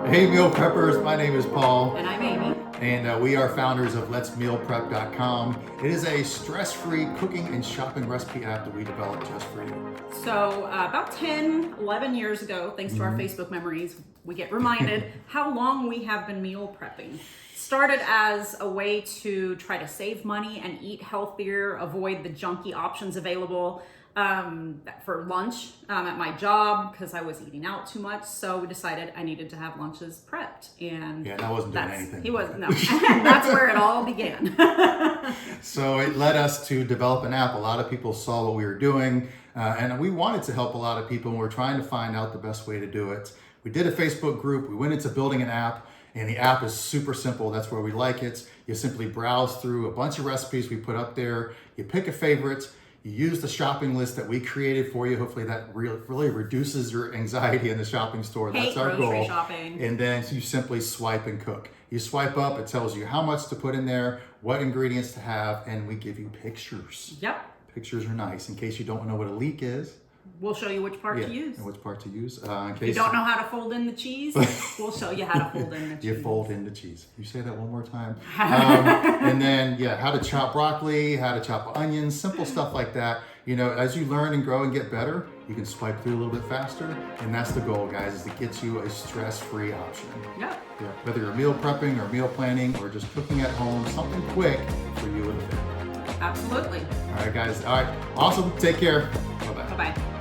Hey meal preppers, my name is Paul. And I'm Amy. And we are founders of letsmealprep.com. It is a stress-free cooking and shopping recipe app that we developed just for you. So about 10, 11 years ago, thanks to our Facebook memories, we get reminded how long we have been meal prepping. Started as a way to try to save money and eat healthier, avoid the junky options available for lunch at my job because I was eating out too much. So we decided I needed to have lunches prepped. And yeah, I wasn't doing anything. He wasn't, no. And that's where it all began. So it led us to develop an app. A lot of people saw what we were doing and we wanted to help a lot of people, and we're trying to find out the best way to do it. We did a Facebook group. We went into building an app, and the app is super simple. That's where we like it. You simply browse through a bunch of recipes we put up there. You pick a favorite. You use the shopping list that we created for you. Hopefully that really reduces your anxiety in the shopping store. That's our goal. Shopping. And then you simply swipe and cook. You swipe up, it tells you how much to put in there, what ingredients to have, and we give you pictures. Yep. Pictures are nice in case you don't know what a leek is. We'll show you which part to use. And which part to use. If you don't know how to fold in the cheese, we'll show you how to fold in the cheese. You fold in the cheese. You say that one more time. And then, how to chop broccoli, how to chop onions, simple stuff like that. You know, as you learn and grow and get better, you can swipe through a little bit faster. And that's the goal, guys, is to get you a stress-free option. Yep. Yeah. Whether you're meal prepping or meal planning or just cooking at home, something quick for you and the family. Absolutely. All right, guys. All right. Awesome. Take care. Bye-bye. Bye-bye.